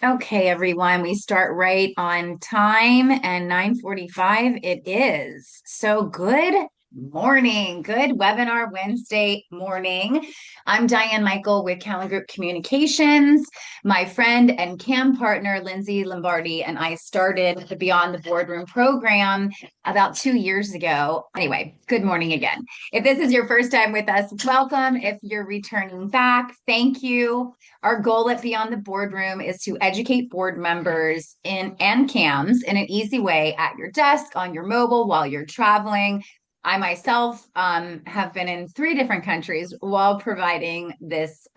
Okay, everyone, we start right on time and 9:45 it is. So good morning. Good webinar Wednesday morning. I'm Diane Michael with Callan Group Communications. My friend and CAM partner, Lindsay Lombardi, and I started the Beyond the Boardroom program about 2 years ago. Anyway, good morning again. If this is your first time with us, welcome. If you're returning back, thank you. Our goal at Beyond the Boardroom is to educate board members and CAMs in an easy way at your desk, on your mobile, while you're traveling. I myself have been in 3 different countries while providing this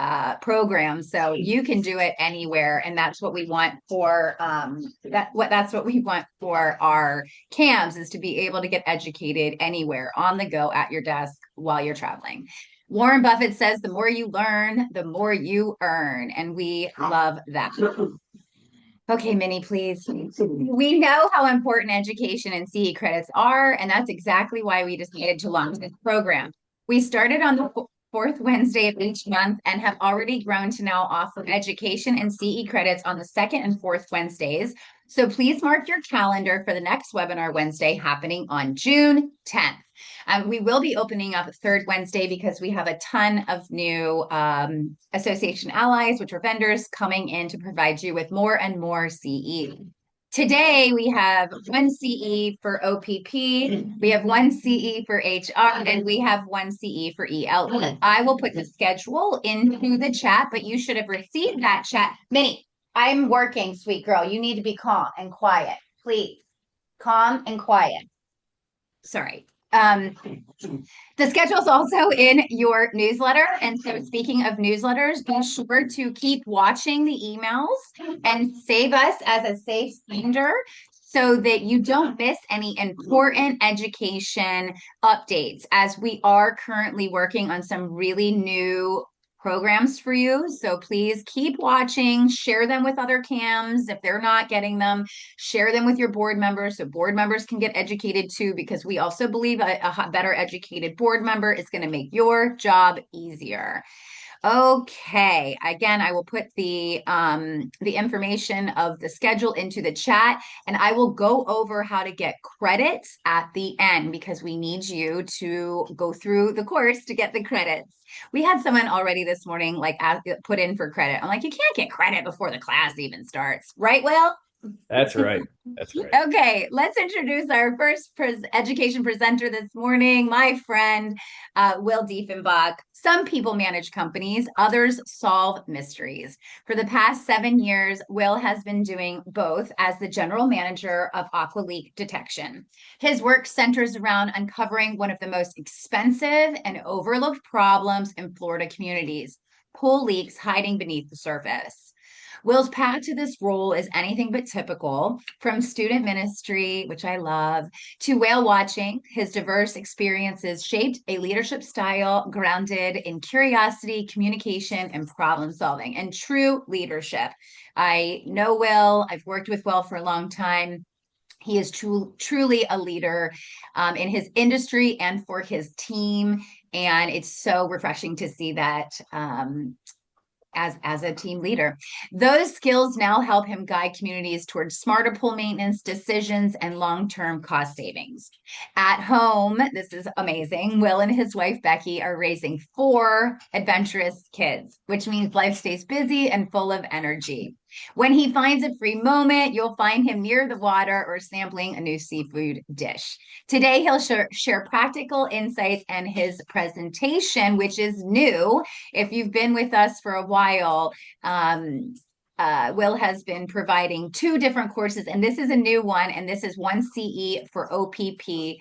program, so you can do it anywhere, and that's what we want for that's what we want for our CAMs is to be able to get educated anywhere on the go at your desk while you're traveling. Warren Buffett says the more you learn, the more you earn. And we love that. Okay, Minnie, please. We know how important education and CE credits are, and that's exactly why we decided to launch this program. We started on the fourth Wednesday of each month and have already grown to now offer education and CE credits on the second and fourth Wednesdays. So please mark your calendar for the next webinar Wednesday happening on June 10th. We will be opening up third Wednesday because we have a ton of new association allies, which are vendors, coming in to provide you with more and more CE. Today, we have one CE for OPP, we have one CE for HR, and we have one CE for EL. I will put the schedule into the chat, but you should have received that chat. Minnie, I'm working, sweet girl. You need to be calm and quiet, please. Calm and quiet. Sorry. The schedule is also in your newsletter. And so, speaking of newsletters, be sure to keep watching the emails and save us as a safe sender so that you don't miss any important education updates, as we are currently working on some really new programs for you. So please keep watching, share them with other CAMs if they're not getting them, share them with your board members so board members can get educated too, because we also believe a better educated board member is going to make your job easier. Okay. Again, I will put the information of the schedule into the chat, and I will go over how to get credits at the end because we need you to go through the course to get the credits. We had someone already this morning put in for credit. I'm like, you can't get credit before the class even starts, right, Will? That's right. That's right. Okay, let's introduce our first education presenter this morning, my friend, Will Diefenbach. Some people manage companies, others solve mysteries. For the past 7 years, Will has been doing both as the general manager of Aqua Leak Detection. His work centers around uncovering one of the most expensive and overlooked problems in Florida communities: pool leaks hiding beneath the surface. Will's path to this role is anything but typical. From student ministry, which I love, to whale watching, his diverse experiences shaped a leadership style grounded in curiosity, communication, and problem solving, and true leadership. I know Will, I've worked with Will for a long time. He is truly a leader in his industry and for his team. And it's so refreshing to see that as a team leader. Those skills now help him guide communities towards smarter pool maintenance decisions and long-term cost savings. At home, this is amazing. Will and his wife Becky are raising 4 adventurous kids, which means life stays busy and full of energy. When he finds a free moment, you'll find him near the water or sampling a new seafood dish. Today, he'll share practical insights, and his presentation, which is new. If you've been with us for a while, Will has been providing 2 different courses, and this is a new one, and this is one CE for OPP.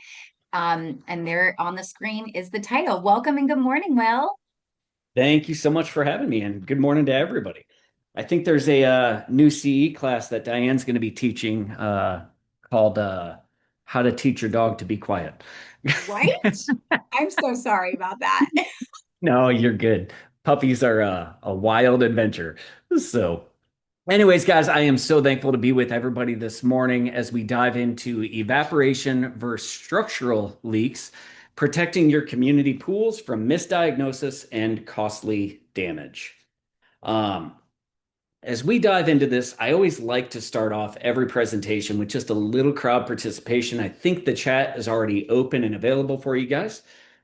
And there on the screen is the title. Welcome and good morning, Will. Thank you so much for having me, and good morning to everybody. I think there's a new CE class that Diane's going to be teaching called How to Teach Your Dog to Be Quiet. Right? I'm so sorry about that. No, you're good. Puppies are a wild adventure. So, anyways, guys, I am so thankful to be with everybody this morning as we dive into evaporation versus structural leaks, protecting your community pools from misdiagnosis and costly damage. Um, as we dive into this, I always like to start off every presentation with just a little crowd participation. I think the chat is already open and available for you guys.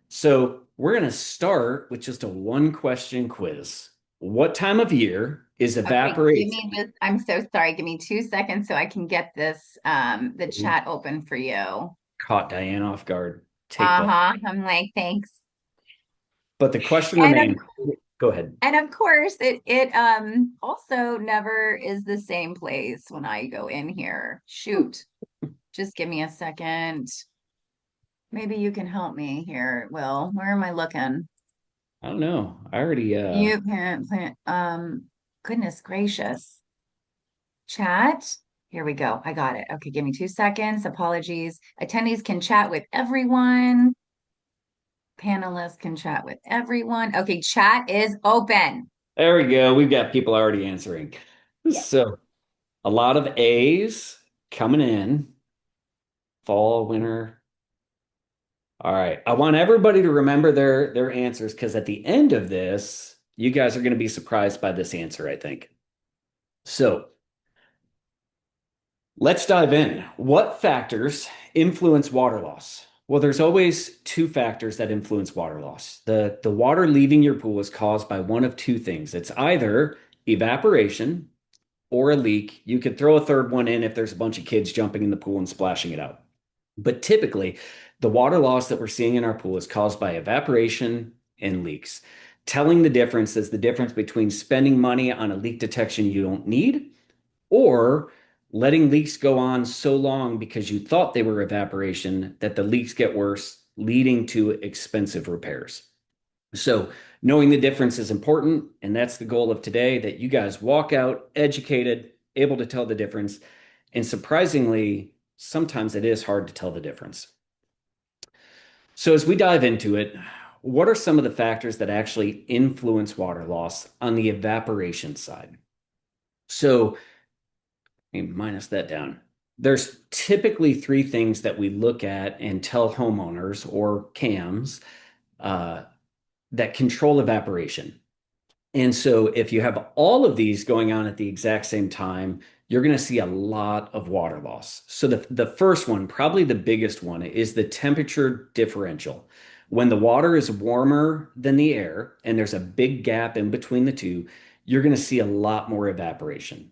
So we're going to start with just a one question quiz. What time of year is Okay, give me evaporation? just, I'm so sorry. Give me 2 seconds so I can get this, the chat open for you. Caught Diane off guard. Take that. Uh-huh. I'm like, thanks. But the question And of remains. Go ahead. and of course it also never is the same place when I go in here. Shoot. Just give me a second. Maybe you can help me here, Will. Where am I looking? I don't know. I already You can goodness gracious. Chat. Here we go. I got it. Okay, give me 2 seconds. Apologies. Attendees can chat with everyone. Panelists can chat with everyone. Okay, chat is open. there we go. We've got people already answering. Yeah. So a lot of A's coming in. Fall, winter. All right. I want everybody to remember their answers because at the end of this, you guys are going to be surprised by this answer, I think. So let's dive in. What factors influence water loss? Well, there's always two factors that influence water loss. The water leaving your pool is caused by one of two things. It's either evaporation or a leak. You could throw a third one in if there's a bunch of kids jumping in the pool and splashing it out. But typically, the water loss that we're seeing in our pool is caused by evaporation and leaks. Telling the difference is the difference between spending money on a leak detection you don't need or letting leaks go on so long because you thought they were evaporation that the leaks get worse, leading to expensive repairs. So, knowing the difference is important. And that's the goal of today that you guys walk out educated, able to tell the difference. And surprisingly, sometimes it is hard to tell the difference. So, as we dive into it, what are some of the factors that actually influence water loss on the evaporation side? So, let me minus that down. There's typically three things that we look at and tell homeowners or CAMs uh, that control evaporation. And so if you have all of these going on at the exact same time, you're going to see a lot of water loss. So the first one, probably the biggest one, is the temperature differential. When the water is warmer than the air and there's a big gap in between the two, you're going to see a lot more evaporation.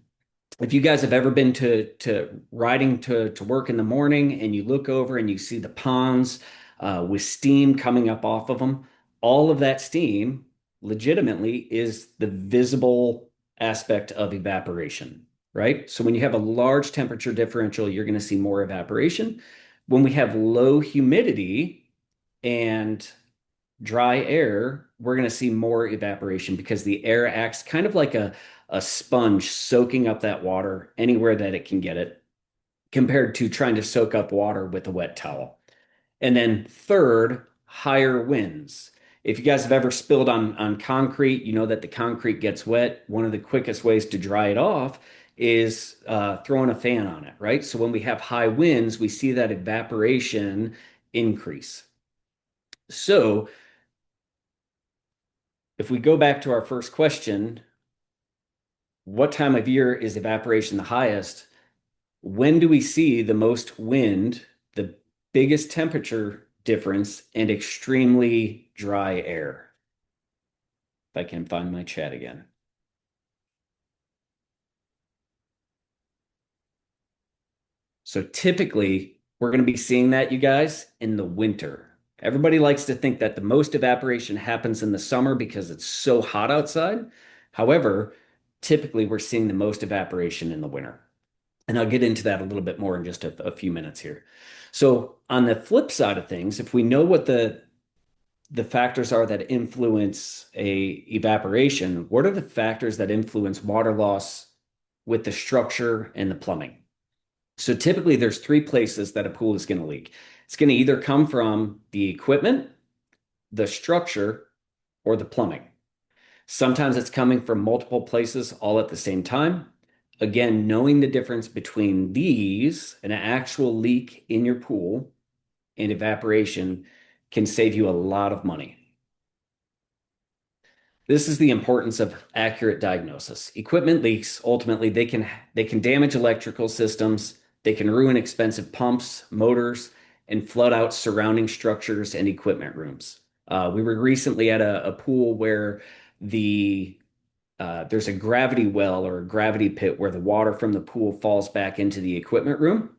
If you guys have ever been to riding to work in the morning and you look over and you see the ponds with steam coming up off of them, all of that steam legitimately is the visible aspect of evaporation, right? So when you have a large temperature differential, you're going to see more evaporation. When we have low humidity and dry air, we're going to see more evaporation because the air acts kind of like a sponge soaking up that water anywhere that it can get it, compared to trying to soak up water with a wet towel. And then third, higher winds. If you guys have ever spilled on concrete, you know that the concrete gets wet. One of the quickest ways to dry it off is throwing a fan on it, right? So when we have high winds, we see that evaporation increase. So if we go back to our first question, what time of year is evaporation the highest? When do we see the most wind, the biggest temperature difference, and extremely dry air? If I can find my chat again. So typically, we're going to be seeing that, you guys, in the winter. Everybody likes to think that the most evaporation happens in the summer because it's so hot outside. However, typically, we're seeing the most evaporation in the winter. And I'll get into that a little bit more in just a few minutes here. So, on the flip side of things, if we know what the factors are that influence a evaporation, what are the factors that influence water loss with the structure and the plumbing? So typically there's three places that a pool is going to leak. It's going to either come from the equipment, the structure, or the plumbing. Sometimes it's coming from multiple places all at the same time. Again, knowing the difference between these, an actual leak in your pool, and evaporation can save you a lot of money. This is the importance of accurate diagnosis. Equipment leaks, ultimately, they can damage electrical systems, they can ruin expensive pumps, motors, and flood out surrounding structures and equipment rooms. We were recently at a pool where the there's a gravity well or a gravity pit where the water from the pool falls back into the equipment room.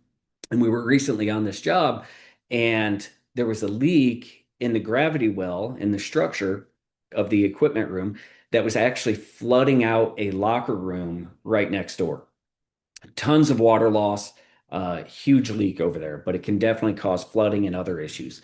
And we were recently on this job, and there was a leak in the gravity well in the structure of the equipment room that was actually flooding out a locker room right next door. Tons of water loss, huge leak over there, but it can definitely cause flooding and other issues.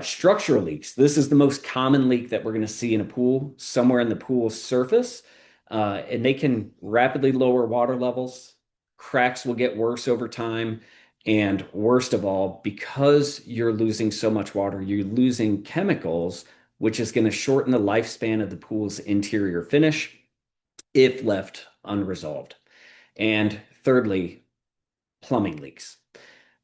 Structural leaks. This is the most common leak that we're going to see in a pool, somewhere in the pool's surface, and they can rapidly lower water levels. Cracks will get worse over time. And worst of all, because you're losing so much water, you're losing chemicals, which is going to shorten the lifespan of the pool's interior finish if left unresolved. And thirdly, plumbing leaks.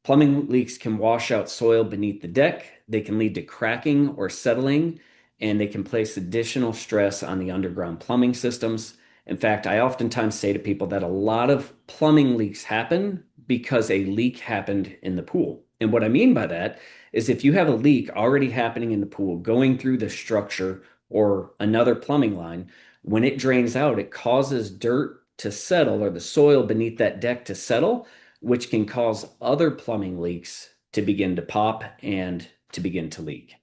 Plumbing leaks can wash out soil beneath the deck. They can lead to cracking or settling, and they can place additional stress on the underground plumbing systems. In fact, I oftentimes say to people that a lot of plumbing leaks happen because a leak happened in the pool. And what I mean by that is if you have a leak already happening in the pool, going through the structure or another plumbing line, when it drains out, it causes dirt to settle or the soil beneath that deck to settle, which can cause other plumbing leaks to begin to pop and to begin to leak.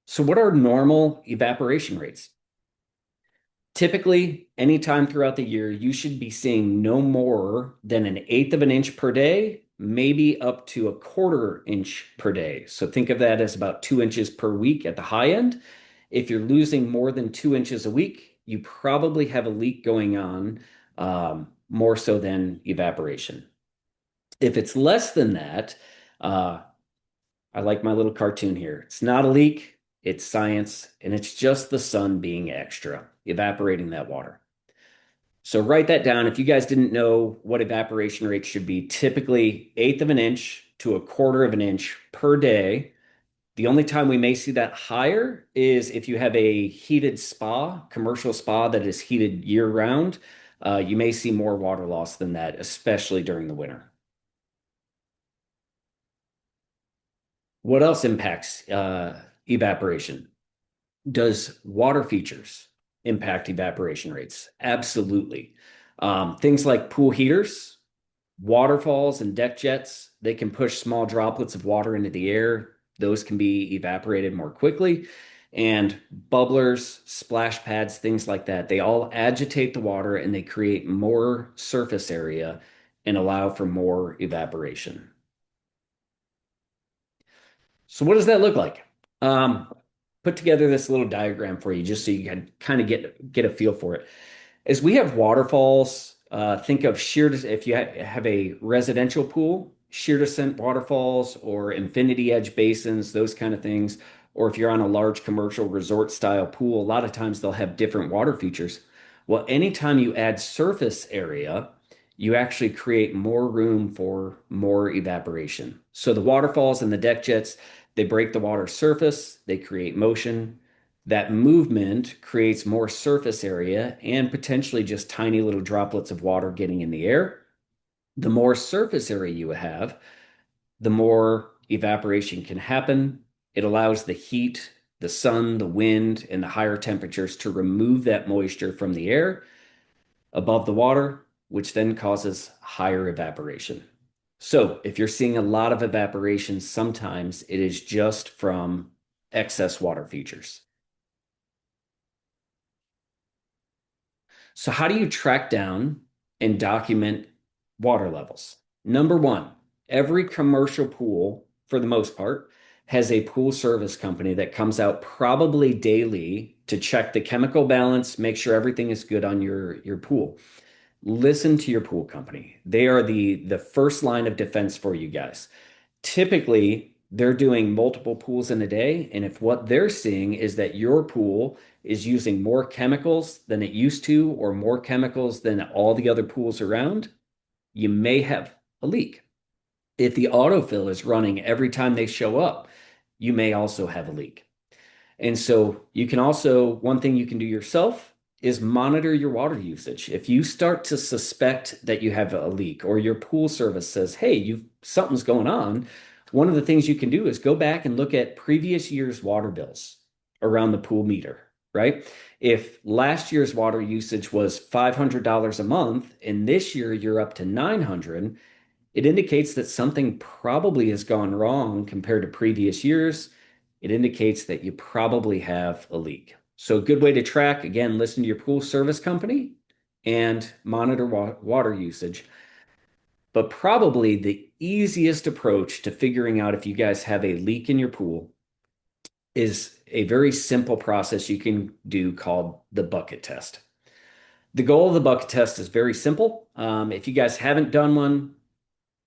So, what are normal evaporation rates? Typically, anytime throughout the year, you should be seeing no more than an eighth of an inch per day, maybe up to a quarter inch per day. So, think of that as about 2 inches per week at the high end. If you're losing more than 2 inches a week, you probably have a leak going on, more so than evaporation. If it's less than that, uh, I like my little cartoon here. It's not a leak, it's science, and it's just the sun being extra, evaporating that water. So write that down. If you guys didn't know what evaporation rate should be, typically eighth of an inch to a quarter of an inch per day. The only time we may see that higher is if you have a heated spa, commercial spa that is heated year round. You may see more water loss than that, especially during the winter. What else impacts evaporation? Does water features impact evaporation rates? Absolutely. Things like pool heaters, waterfalls, and deck jets, they can push small droplets of water into the air. Those can be evaporated more quickly. And bubblers, splash pads, things like that, they all agitate the water and they create more surface area and allow for more evaporation. So what does that look like? Um, Put together this little diagram for you just so you can kind of get a feel for it. As we have waterfalls, think of if you have a residential pool, shear descent waterfalls or infinity edge basins, those kind of things. Or if you're on a large commercial resort style pool, a lot of times they'll have different water features. Well, anytime you add surface area, you actually create more room for more evaporation. So the waterfalls and the deck jets, they break the water surface, they create motion. That movement creates more surface area and potentially just tiny little droplets of water getting in the air. The more surface area you have, the more evaporation can happen. It allows the heat, the sun, the wind, and the higher temperatures to remove that moisture from the air above the water, which then causes higher evaporation. So, if you're seeing a lot of evaporation, sometimes it is just from excess water features. So, how do you track down and document water levels? Number one, every commercial pool, for the most part, has a pool service company that comes out probably daily to check the chemical balance, make sure everything is good on your pool. Listen to your pool company. They are the first line of defense for you guys. Typically, they're doing multiple pools in a day, and if what they're seeing is that your pool is using more chemicals than it used to, or more chemicals than all the other pools around, you may have a leak. If the autofill is running every time they show up, you may also have a leak. And so you can also, one thing you can do yourself is monitor your water usage. If you start to suspect that you have a leak or your pool service says, hey, something's going on, one of the things you can do is go back and look at previous year's water bills around the pool meter, right? If last year's water usage was $500 a month and this year you're up to 900, it indicates that something probably has gone wrong compared to previous years. It indicates that you probably have a leak. So, a good way to track, again, listen to your pool service company and monitor water usage. But probably the easiest approach to figuring out if you guys have a leak in your pool is a very simple process you can do called the bucket test. The goal of the bucket test is very simple. If you guys haven't done one,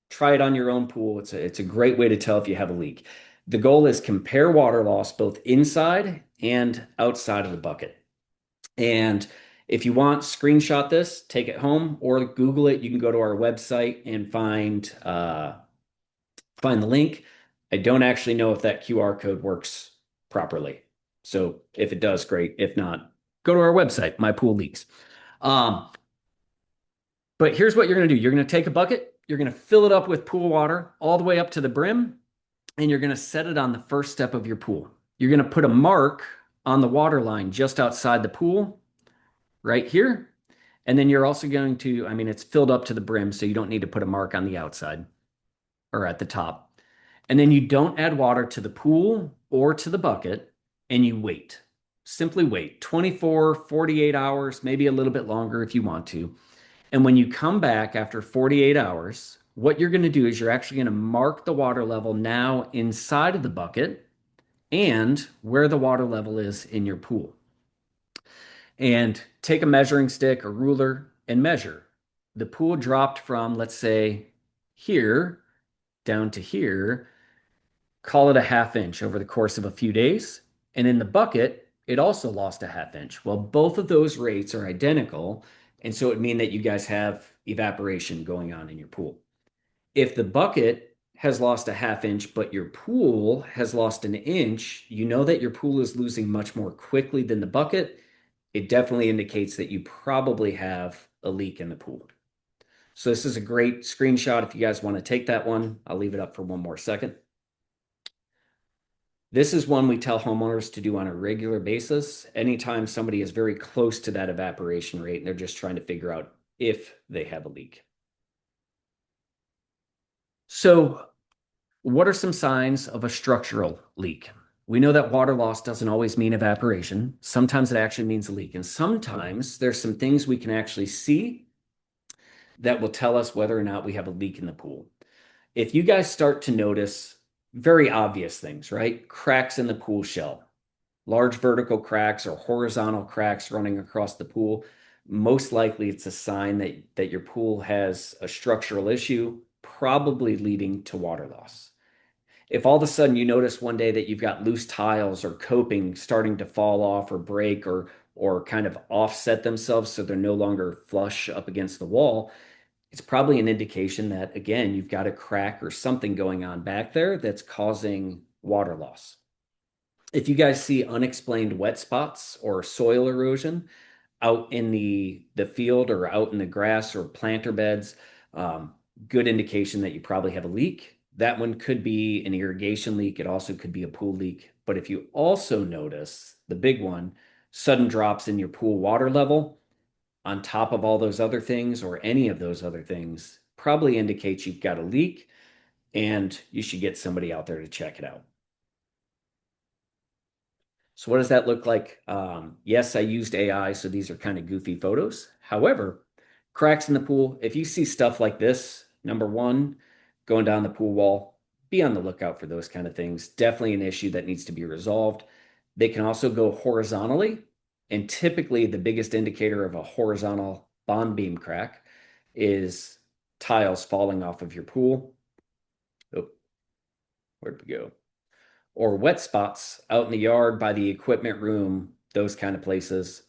try it on your own pool. It's a great way to tell if you have a leak. The goal is compare water loss both inside and outside of the bucket. And if you want, screenshot this, take it home, or Google it. You can go to our website and find the link. I don't actually know if that QR code works properly. So if it does, great. If not, go to our website, My Pool Leaks. Um, but here's what you're going to do. You're going to take a bucket, you're going to fill it up with pool water all the way up to the brim, and you're going to set it on the first step of your pool. You're going to put a mark on the water line just outside the pool, right here. And then you're also going to, I mean, it's filled up to the brim, so you don't need to put a mark on the outside or at the top. And then you don't add water to the pool or to the bucket, and you wait. Simply wait 24, 48 hours, maybe a little bit longer if you want to. And when you come back after 48 hours, what you're going to do is you're actually going to mark the water level now inside of the bucket and where the water level is in your pool. And take a measuring stick, a ruler, and measure. The pool dropped from, let's say, here down to here, call it a half inch over the course of a few days. And in the bucket, it also lost a half inch. Well, both of those rates are identical. And so it would mean that you guys have evaporation going on in your pool. If the bucket has lost a half inch, but your pool has lost an inch, you know that your pool is losing much more quickly than the bucket. It definitely indicates that you probably have a leak in the pool. So this is a great screenshot if you guys want to take that one. I'll leave it up for one more second. This is one we tell homeowners to do on a regular basis. Anytime somebody is very close to that evaporation rate and they're just trying to figure out if they have a leak. So, what are some signs of a structural leak? We know that water loss doesn't always mean evaporation. Sometimes it actually means a leak. And sometimes there's some things we can actually see that will tell us whether or not we have a leak in the pool. If you guys start to notice very obvious things, right? Cracks in the pool shell, large vertical cracks or horizontal cracks running across the pool, most likely it's a sign that your pool has a structural issue, probably leading to water loss. If all of a sudden you notice one day that you've got loose tiles or coping starting to fall off or break or kind of offset themselves so they're no longer flush up against the wall, it's probably an indication that, again, you've got a crack or something going on back there that's causing water loss. If you guys see unexplained wet spots or soil erosion out in the field or out in the grass or planter beds, um, good indication that you probably have a leak. That one could be an irrigation leak. It also could be a pool leak. But if you also notice the big one, sudden drops in your pool water level on top of all those other things or any of those other things, probably indicates you've got a leak and you should get somebody out there to check it out. So what does that look like? Yes, I used AI, so these are kind of goofy photos. However, cracks in the pool, if you see stuff like this, number one, going down the pool wall, be on the lookout for those kind of things. Definitely an issue that needs to be resolved. They can also go horizontally, and typically the biggest indicator of a horizontal bond beam crack is tiles falling off of your pool. Oh, where'd we go? Or wet spots out in the yard by the equipment room, those kind of places,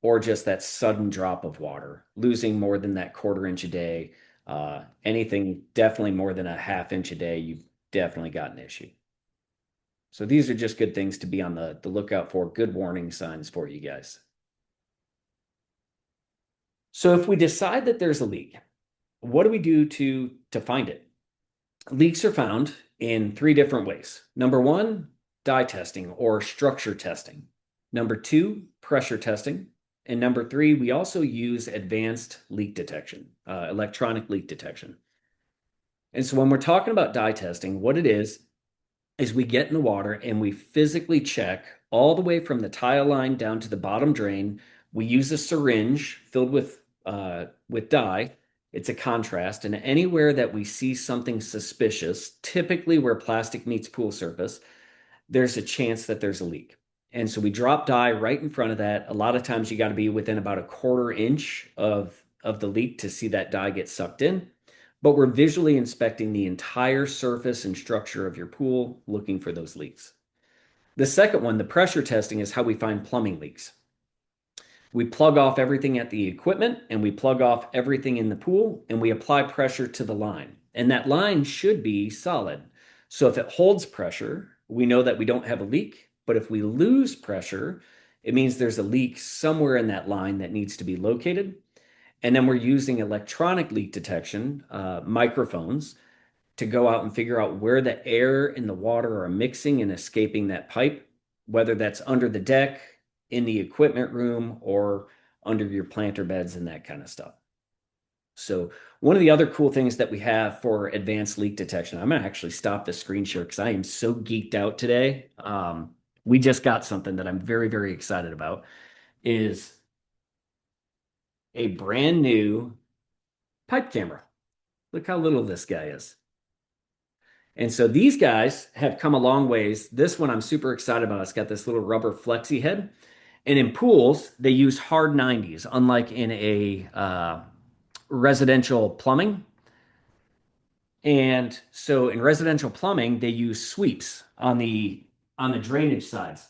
or just that sudden drop of water, losing more than that quarter inch a day. Anything definitely more than a half inch a day, you've definitely got an issue. So these are just good things to be on the lookout for, good warning signs for you guys. So if we decide that there's a leak, what do we do to find it? Leaks are found in three different ways. Number one, dye testing or structure testing. Number two, pressure testing. And number three, we also use advanced leak detection, electronic leak detection. And so when we're talking about dye testing, what it is we get in the water and we physically check all the way from the tile line down to the bottom drain. We use a syringe filled with dye. It's a contrast, and anywhere that we see something suspicious, typically where plastic meets pool surface, there's a chance that there's a leak. And so we drop dye right in front of that. A lot of times you got to be within about a quarter inch of the leak to see that dye get sucked in. But we're visually inspecting the entire surface and structure of your pool, looking for those leaks. The second one, the pressure testing, is how we find plumbing leaks. We plug off everything at the equipment and we plug off everything in the pool and we apply pressure to the line. And that line should be solid. So if it holds pressure, we know that we don't have a leak. But if we lose pressure, it means there's a leak somewhere in that line that needs to be located. And then we're using electronic leak detection, microphones, to go out and figure out where the air and the water are mixing and escaping that pipe, whether that's under the deck, in the equipment room, or under your planter beds and that kind of stuff. So one of the other cool things that we have for advanced leak detection, I'm going to actually stop the screen share because I am so geeked out today. We just got something that I'm very, very excited about, is a brand new pipe camera. Look how little this guy is. And so these guys have come a long ways. This one I'm super excited about. It's got this little rubber flexi head. And in pools, they use hard 90s, unlike in a residential plumbing. And so in residential plumbing, they use sweeps on the drainage sides.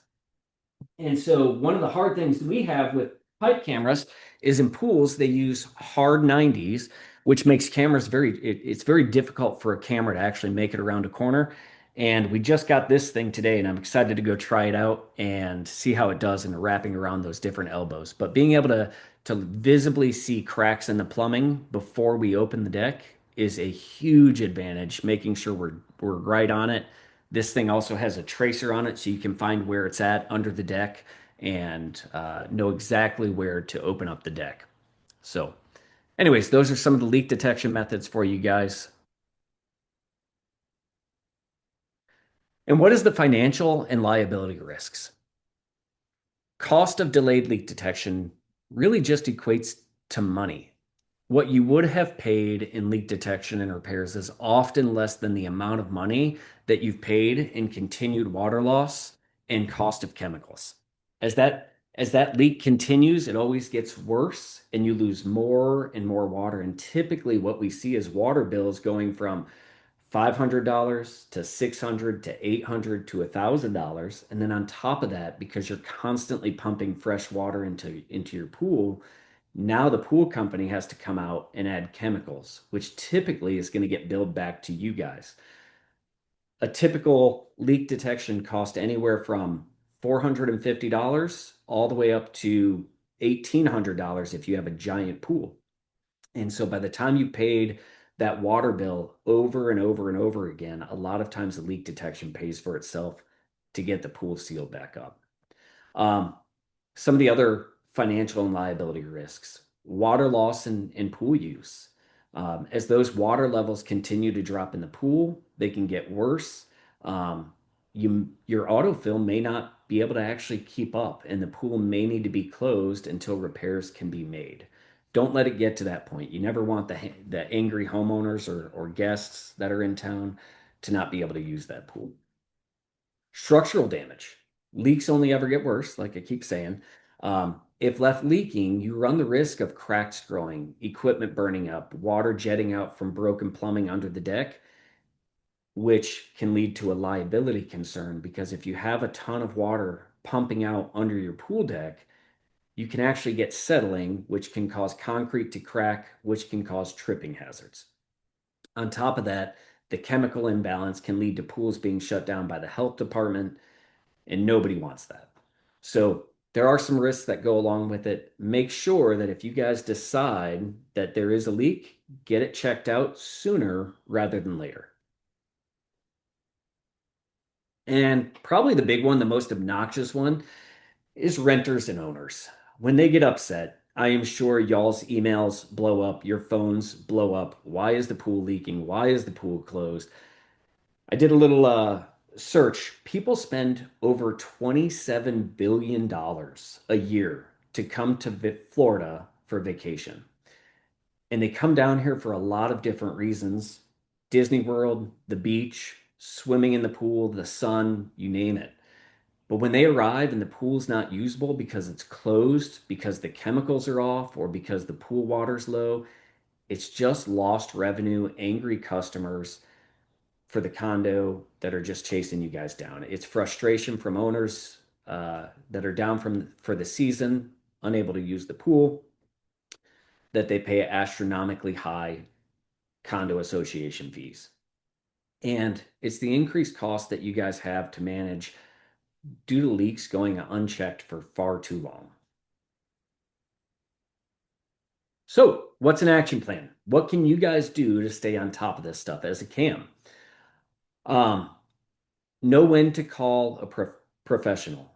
And so one of the hard things we have with pipe cameras is in pools they use hard 90s, which makes cameras it's very difficult for a camera to actually make it around a corner. And we just got this thing today, and I'm excited to go try it out and see how it does in wrapping around those different elbows. But being able to visibly see cracks in the plumbing before we open the deck is a huge advantage, making sure we're right on it. This thing also has a tracer on it, so you can find where it's at under the deck and know exactly where to open up the deck. So, anyways, those are some of the leak detection methods for you guys. And what is the financial and liability risks? Cost of delayed leak detection really just equates to money. What you would have paid in leak detection and repairs is often less than the amount of money that you've paid in continued water loss and cost of chemicals. As that leak continues, it always gets worse and you lose more and more water. And typically what we see is water bills going from $500 to $600 to $800 to $1,000. And then on top of that, because you're constantly pumping fresh water into your pool, now the pool company has to come out and add chemicals, which typically is going to get billed back to you guys. A typical leak detection cost anywhere from $450 all the way up to $1,800 if you have a giant pool. And so by the time you paid that water bill over and over and over again, a lot of times the leak detection pays for itself to get the pool sealed back up. Um, some of the other financial and liability risks, water loss and pool use. As those water levels continue to drop in the pool, they can get worse. Um, your autofill may not be able to actually keep up, and the pool may need to be closed until repairs can be made. Don't let it get to that point. You never want the angry homeowners or guests that are in town to not be able to use that pool. Structural damage. Leaks only ever get worse, like I keep saying. If left leaking, you run the risk of cracks growing, equipment burning up, water jetting out from broken plumbing under the deck, which can lead to a liability concern because if you have a ton of water pumping out under your pool deck, you can actually get settling, which can cause concrete to crack, which can cause tripping hazards. On top of that, The chemical imbalance can lead to pools being shut down by the health department, and nobody wants that. So there are some risks that go along with it. Make sure that if you guys decide that there is a leak, get it checked out sooner rather than later. And probably the big one, the most obnoxious one, is renters and owners. When they get upset, I am sure y'all's emails blow up, your phones blow up. Why is the pool leaking? Why is the pool closed? I did a little search. People spend over $27 billion a year to come to Florida for vacation. And they come down here for a lot of different reasons. Disney World, the beach, swimming in the pool, the sun, you name it. But when they arrive and the pool's not usable because it's closed, because the chemicals are off, or because the pool water's low, it's just lost revenue, angry customers for the condo that are just chasing you guys down. It's frustration from owners that are down for the season, unable to use the pool, that they pay astronomically high condo association fees. And it's the increased cost that you guys have to manage due to leaks going unchecked for far too long. So, what's an action plan? What can you guys do to stay on top of this stuff as a CAM? Um, know when to call a professional.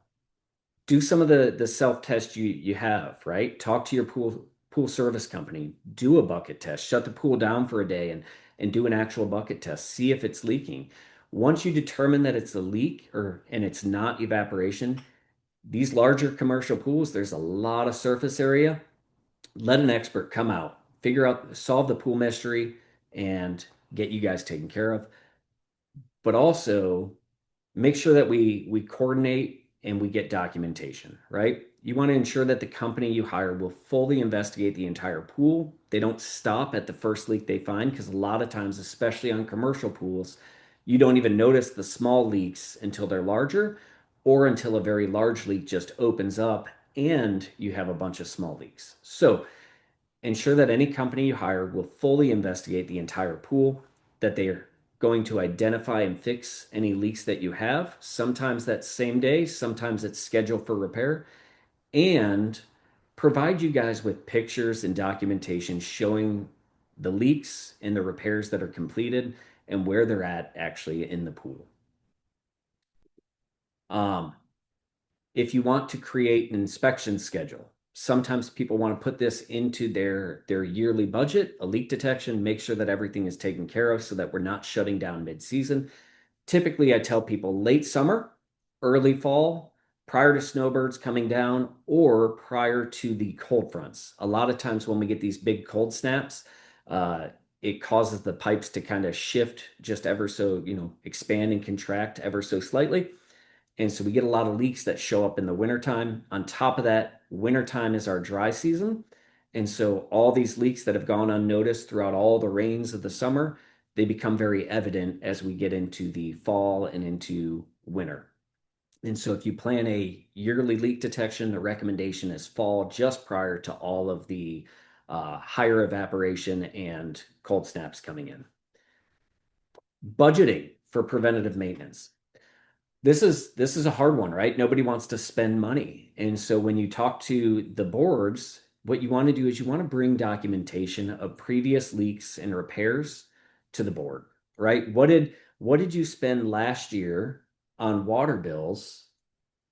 Do some of the self test you have, right? Talk to your pool service company. Do a bucket test. Shut the pool down for a day and do an actual bucket test. See if it's leaking. Once you determine that it's a leak or and it's not evaporation, these larger commercial pools, there's a lot of surface area. Let an expert come out, figure out, solve the pool mystery, and get you guys taken care of. But also make sure that we coordinate and we get documentation, right? You want to ensure that the company you hire will fully investigate the entire pool. They don't stop at the first leak they find because a lot of times, especially on commercial pools, you don't even notice the small leaks until they're larger or until a very large leak just opens up and you have a bunch of small leaks. So ensure that any company you hire will fully investigate the entire pool, that they are going to identify and fix any leaks that you have. Sometimes that's same day, sometimes it's scheduled for repair, and provide you guys with pictures and documentation showing the leaks and the repairs that are completed and where they're at actually in the pool. Um, if you want to create an inspection schedule, sometimes people want to put this into their yearly budget, a leak detection, make sure that everything is taken care of so that we're not shutting down mid-season. Typically, I tell people late summer, early fall, prior to snowbirds coming down, or prior to the cold fronts. A lot of times when we get these big cold snaps, uh, it causes the pipes to kind of shift just ever so, expand and contract ever so slightly. And so we get a lot of leaks that show up in the wintertime. On top of that, wintertime is our dry season. And so all these leaks that have gone unnoticed throughout all the rains of the summer, they become very evident as we get into the fall and into winter. And so if you plan a yearly leak detection, the recommendation is fall just prior to all of the higher evaporation and cold snaps coming in. Budgeting for preventative maintenance. This is a hard one, right? Nobody wants to spend money. And so when you talk to the boards, what you want to do is you want to bring documentation of previous leaks and repairs to the board, right? What did you spend last year on water bills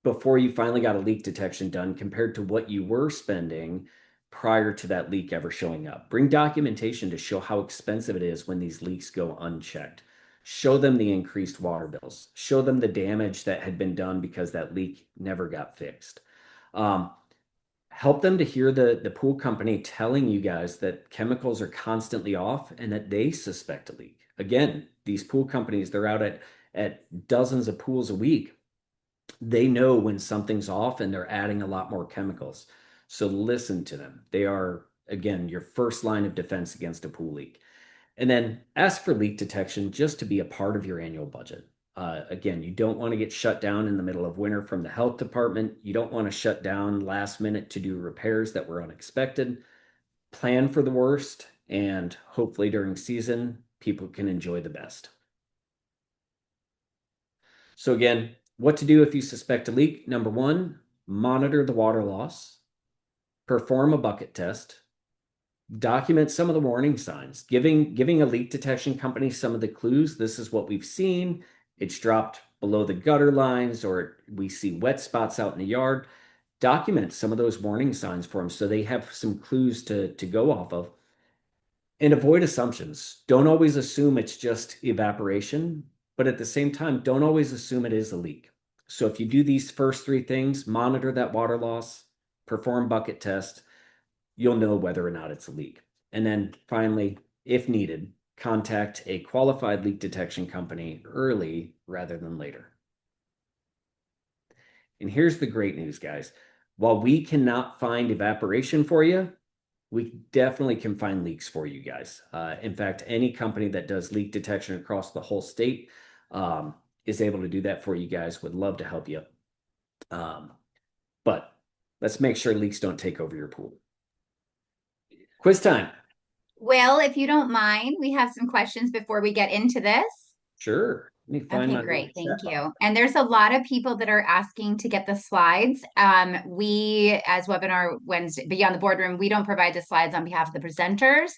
before you finally got a leak detection done compared to what you were spending prior to that leak ever showing up? Bring documentation to show how expensive it is when these leaks go unchecked. Show them the increased water bills. Show them the damage that had been done because that leak never got fixed. Um, Help them to hear the pool company telling you guys that chemicals are constantly off and that they suspect a leak. Again, these pool companies, they're out at dozens of pools a week. They know when something's off and they're adding a lot more chemicals. So listen to them. They are, again, your first line of defense against a pool leak. And then ask for leak detection just to be a part of your annual budget. Again, you don't want to get shut down in the middle of winter from the health department. You don't want to shut down last minute to do repairs that were unexpected. Plan for the worst, and hopefully during season, people can enjoy the best. So again, what to do if you suspect a leak? Number one, monitor the water loss, perform a bucket test, document some of the warning signs, giving a leak detection company some of the clues. This is what we've seen. It's dropped below the gutter lines, or we see wet spots out in the yard. Document some of those warning signs for them so they have some clues to go off of. And avoid assumptions. Don't always assume it's just evaporation, but at the same time, don't always assume it is a leak. So if you do these first three things, monitor that water loss, perform bucket test, you'll know whether or not it's a leak. And then finally, if needed, contact a qualified leak detection company early rather than later. And here's the great news, guys. While we cannot find evaporation for you, we definitely can find leaks for you guys. In fact, any company that does leak detection across the whole state is able to do that for you guys. Would love to help you. But let's make sure leaks don't take over your pool. Quiz time. Well, if you don't mind, we have some questions before we get into this. Sure. Let me find Okay, my little great. Thank chat box. you. And there's a lot of people that are asking to get the slides. We, as Webinar Wednesday, Beyond the Boardroom, we don't provide the slides on behalf of the presenters.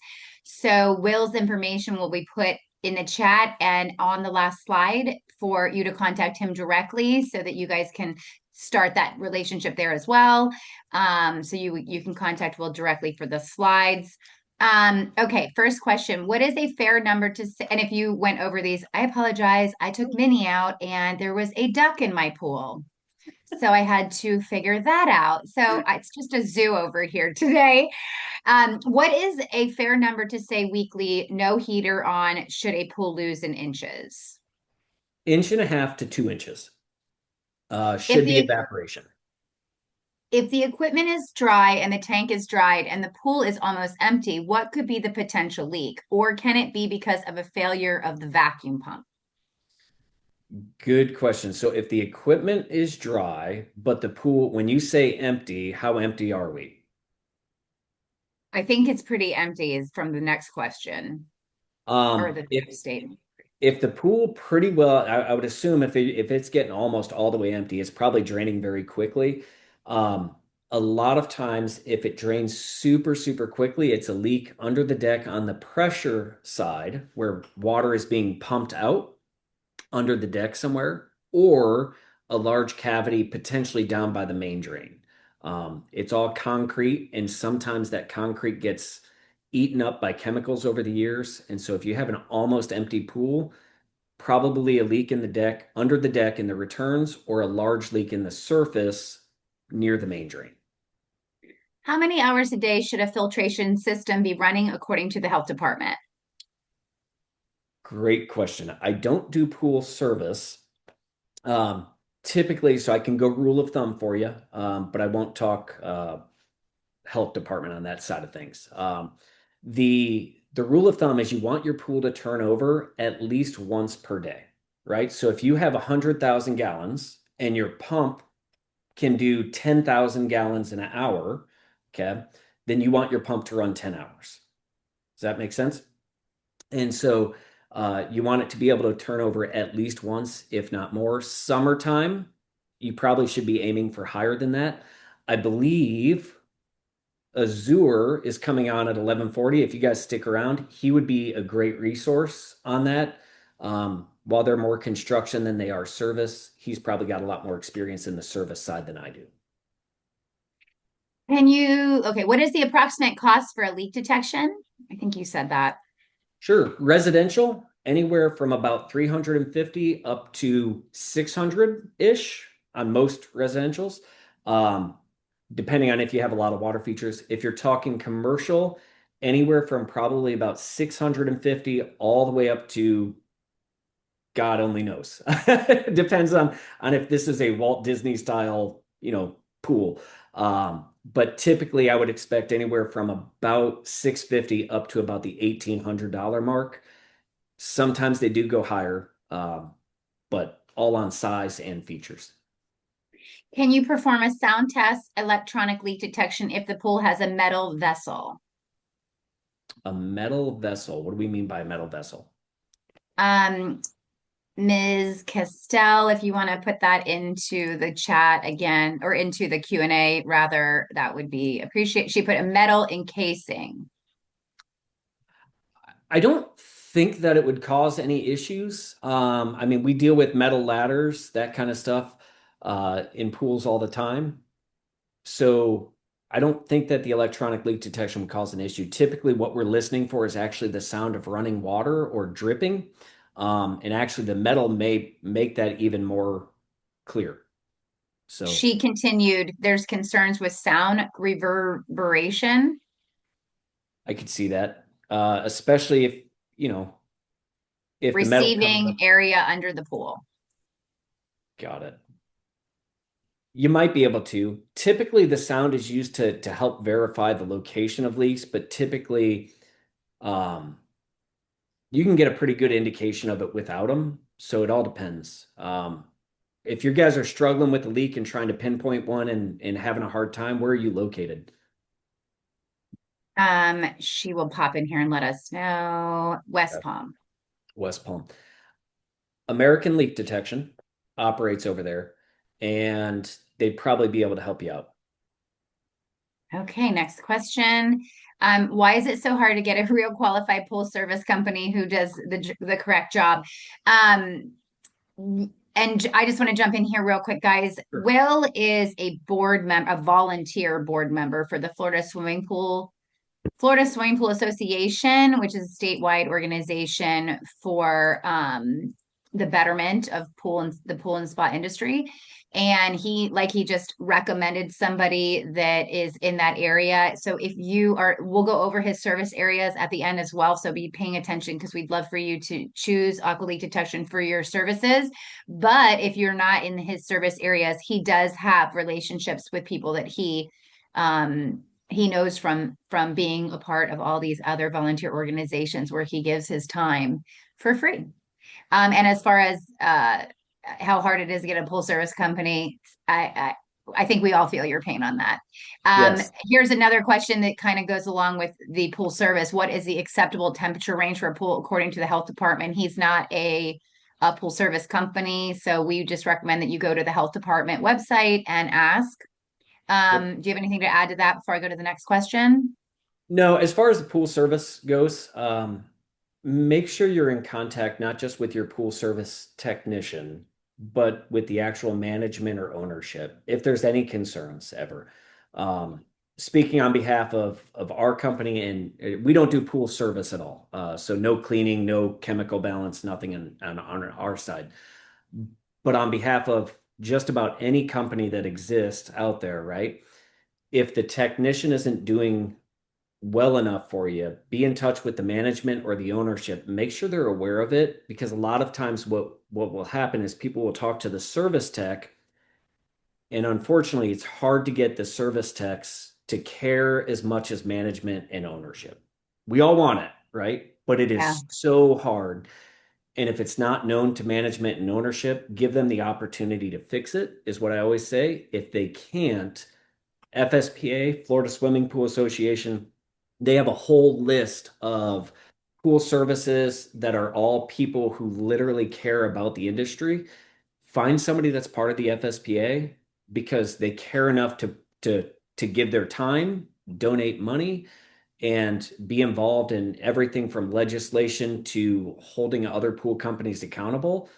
So Will's information will be put in the chat and on the last slide for you to contact him directly so that you guys can start that relationship there as well. So you can contact Will directly for the slides. Okay, first question. What is a fair number to say? And if you went over these, I apologize. I took Minnie out and there was a duck in my pool. So I had to figure that out. So it's just a zoo over here today. What is a fair number to say weekly, no heater on, should a pool lose in inches? Inch and a half to 2 inches If should be the evaporation. if the equipment is dry and the tank is dried and the pool is almost empty, what could be the potential leak? Or can it be because of a failure of the vacuum pump? Good question. So if the equipment is dry, but the pool, when you say empty, how empty are we? I think it's pretty empty is from the next question or the If statement. if the pool pretty well, I would assume if it's getting almost all the way empty, it's probably draining very quickly. Um, a lot of times, if it drains super quickly, it's a leak under the deck on the pressure side where water is being pumped out under the deck somewhere, or a large cavity potentially down by the main drain. It's all concrete, and sometimes that concrete gets eaten up by chemicals over the years. And so if you have an almost empty pool, probably a leak in the deck, under the deck in the returns, or a large leak in the surface near the main drain. How many hours a day should a filtration system be running according to the health department? Great question. I don't do pool service. Um, Typically, so I can go rule of thumb for you, but I won't talk health department on that side of things. The rule of thumb is you want your pool to turn over at least once per day, right? So if you have 100,000 gallons and your pump can do 10,000 gallons in an hour, okay, then you want your pump to run 10 hours. Does that make sense? And so you want it to be able to turn over at least once, if not more. Summertime, you probably should be aiming for higher than that. I believe Azure is coming on at 11:40. If you guys stick around, he would be a great resource on that. While they're more construction than they are service, he's probably got a lot more experience in the service side than I do. Okay, what is the approximate cost for a leak detection? I think you said that. Sure. Residential, anywhere from about 350 up to 600-ish on most residentials, um, depending on if you have a lot of water features. If you're talking commercial, anywhere from probably about 650 all the way up to God only knows. Depends on if this is a Walt Disney style, pool. But typically I would expect anywhere from about 650 up to about the $1,800 mark. Sometimes they do go higher, but all on size and features. Can you perform a sound test electronic leak detection if the pool has a metal vessel? A metal vessel. What do we mean by a metal vessel? Um, Ms. Castell, if you want to put that into the chat again, or into the Q&A rather, that would be appreciated. She put a metal encasing. I don't think that it would cause any issues. I mean, we deal with metal ladders, that kind of stuff, in pools all the time. So I don't think that the electronic leak detection would cause an issue. Typically, what we're listening for is actually the sound of running water or dripping. And actually, the metal may make that even more clear. So She continued, there's concerns with sound reverberation, I could see that, especially if, you know, if the metal comes receiving up. area under the pool. Got it. You might be able to. Typically, the sound is used to help verify the location of leaks, but typically, um, you can get a pretty good indication of it without them. So it all depends. If you guys are struggling with the leak and trying to pinpoint one and having a hard time, where are you located? She will pop in here and let us know. West Yeah. Palm. West Palm. American Leak Detection operates over there, and they'd probably be able to help you out. Okay, next question. Why is it so hard to get a real qualified pool service company who does the correct job? Um, and I just want to jump in here real quick, guys. Sure. Will is a board member, a volunteer board member for the Florida Swimming Pool Association, which is a statewide organization for the betterment of the pool and spa industry. And he just recommended somebody that is in that area. So if you are, we'll go over his service areas at the end as well. So be paying attention because we'd love for you to choose Aqua Leak Detection for your services. But if you're not in his service areas, he does have relationships with people that he knows from being a part of all these other volunteer organizations where he gives his time for free. And as far as how hard it is to get a pool service company, I think we all feel your pain on that. Yes. Here's another question that kind of goes along with the pool service. What is the acceptable temperature range for a pool according to the health department? He's not a pool service company, so we just recommend that you go to the health department website and ask. Yep. Do you have anything to add to that before I go to the next question? No, as far as the pool service goes, make sure you're in contact not just with your pool service technician, but with the actual management or ownership, if there's any concerns ever. Um, Speaking on behalf of our company, and we don't do pool service at all. So no cleaning, no chemical balance, nothing on our side. But on behalf of just about any company that exists out there, right? If the technician isn't doing well enough for you, be in touch with the management or the ownership. Make sure they're aware of it because a lot of times what will happen is people will talk to the service tech, and unfortunately, it's hard to get the service techs to care as much as management and ownership. We all want it, right? But it Yeah. is so hard. And if it's not known to management and ownership, give them the opportunity to fix it, is what I always say. If they can't, FSPA, Florida Swimming Pool Association, they have a whole list of pool services that are all people who literally care about the industry. Find somebody that's part of the FSPA because they care enough to give their time, donate money, and be involved in everything from legislation to holding other pool companies accountable.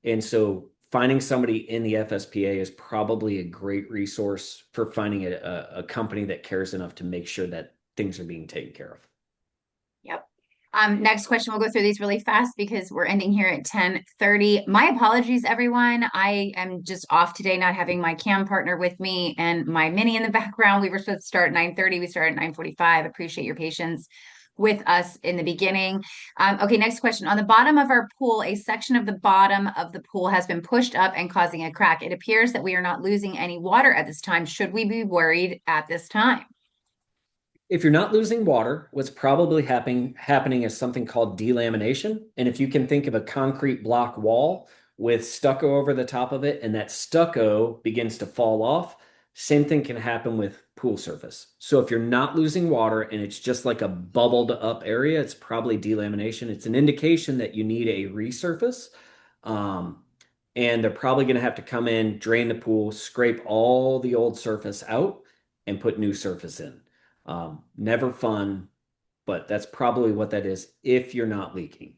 And so finding somebody in the FSPA is probably a great resource for finding a company that cares enough to make sure that things are being taken care of. Yep. Next question. We'll go through these really fast because we're ending here at 10:30. My apologies, everyone. I am just off today, not having my cam partner with me and my mini in the background. We were supposed to start at 9:30. We started at 9:45. Appreciate your patience with us in the beginning. Okay, next question. On the bottom of our pool, a section of the bottom of the pool has been pushed up and causing a crack. It appears that we are not losing any water at this time. Should we be worried at this time? If you're not losing water, what's probably happening is something called delamination. And if you can think of a concrete block wall with stucco over the top of it, and that stucco begins to fall off, same thing can happen with pool surface. So if you're not losing water and it's just like a bubbled up area, it's probably delamination. It's an indication that you need a resurface. Um, and they're probably going to have to come in, drain the pool, scrape all the old surface out, and put new surface in. Never fun, but that's probably what that is if you're not leaking.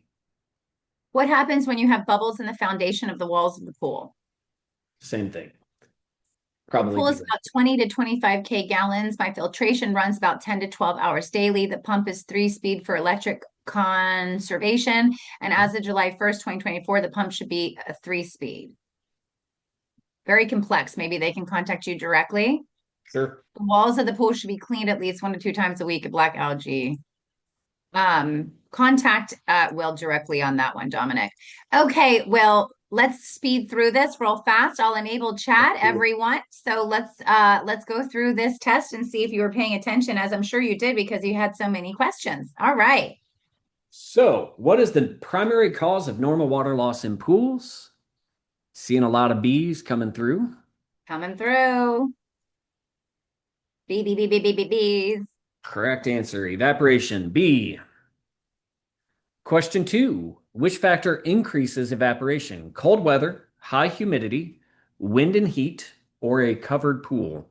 What happens when you have bubbles in the foundation of the walls of the pool? Same thing. The Probably pool is delay. about 20 to 25K gallons. My filtration runs about 10 to 12 hours daily. The pump is 3 speed for electric conservation. And as of July 1st, 2024, the pump should be a 3 speed. Very complex. Maybe they can contact you directly. Sure. The walls of the pool should be cleaned at least 1 to 2 times a week. Black algae. Contact Will directly on that one, Dominic. Okay, Will, let's speed through this real fast. I'll enable chat, everyone. So let's go through this test and see if you were paying attention, as I'm sure you did because you had so many questions. All right. So, what is the primary cause of normal water loss in pools? Seeing a lot of bees coming through. Coming through. Bees. Correct answer, evaporation. B. Question two, which factor increases evaporation? Cold weather, high humidity, wind and heat, or a covered pool?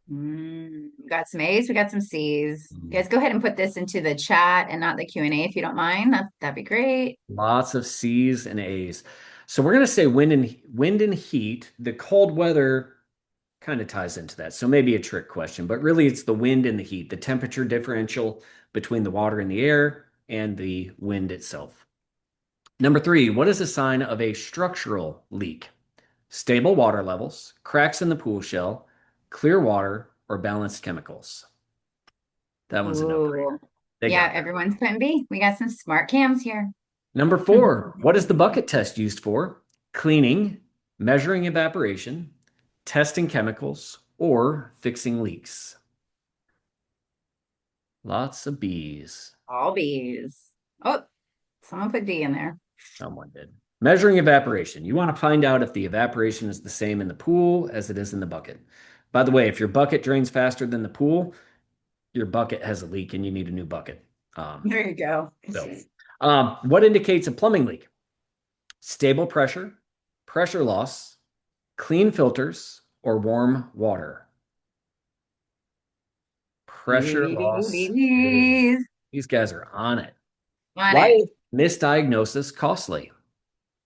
We got some A's, we got some C's. Guys, go ahead and put this into the chat and not the Q&A if you don't mind. That'd be great. Lots of C's and A's. So we're going to say wind and heat. The cold weather kind of ties into that. So maybe a trick question, but really it's the wind and the heat, the temperature differential between the water in the air and the wind itself. Number three, what is a sign of a structural leak? Stable water levels, cracks in the pool shell, clear water, or balanced chemicals? That one's a no-brainer. Ooh. They Yeah, got that. everyone's putting B. We got some smart cams here. Number four, what is the bucket test used for? Cleaning, measuring evaporation, testing chemicals, or fixing leaks? Lots of bees. All B's. Oh, someone put D in there. Someone did. Measuring evaporation. You want to find out if the evaporation is the same in the pool as it is in the bucket. By the way, if your bucket drains faster than the pool, your bucket has a leak and you need a new bucket. There you go. What indicates a plumbing leak? Stable pressure, pressure loss, clean filters, or warm water? Pressure loss. It is. Bees. These guys are on it. On Why it. is misdiagnosis costly?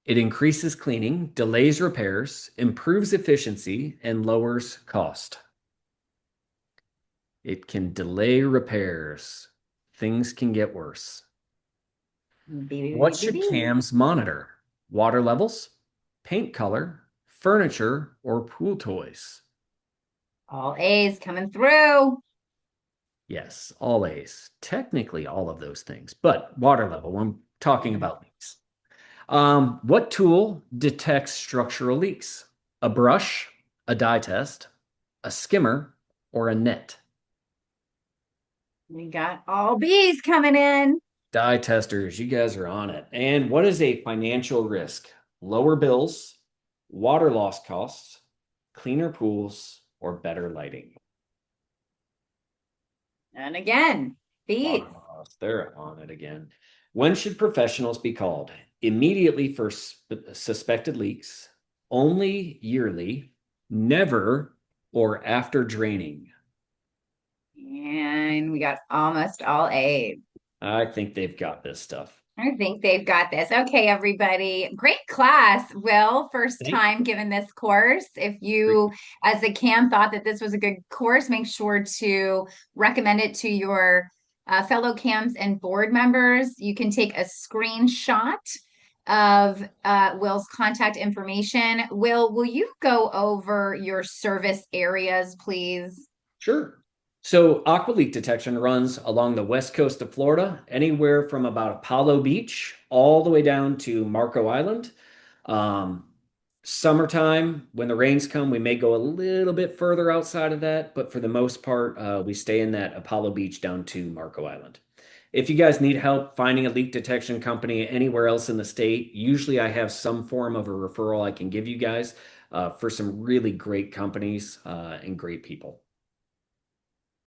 It increases cleaning, delays repairs, improves efficiency, and lowers cost. It can delay repairs. Things can get worse. What should Bee. cams monitor? Water levels, paint color, furniture, or pool toys? All A's coming through. Yes, all A's. Technically, all of those things, but water level, when I'm talking about leaks. What tool detects structural leaks? A brush, a dye test, a skimmer, or a net? We got all B's coming in. Dye testers, you guys are on it. And what is a financial risk? Lower bills, water loss costs, cleaner pools, or better lighting? And again, B's. Water loss, they're on it again. When should professionals be called? Immediately for suspected leaks, only yearly, never, or after draining? And we got almost all A's. I think they've got this stuff. I think they've got this. Okay, everybody. Great class. Will, first Thank you. time given this course. If you, as a CAM, thought that this was a good course, make sure to recommend it to your fellow CAMs and board members. You can take a screenshot of Will's contact information. Will you go over your service areas, please? Sure. So Aqua Leak Detection runs along the west coast of Florida, anywhere from about Apollo Beach all the way down to Marco Island. Um, Summertime, when the rains come, we may go a little bit further outside of that, but for the most part, we stay in that Apollo Beach down to Marco Island. If you guys need help finding a leak detection company anywhere else in the state, usually I have some form of a referral I can give you guys for some really great companies and great people.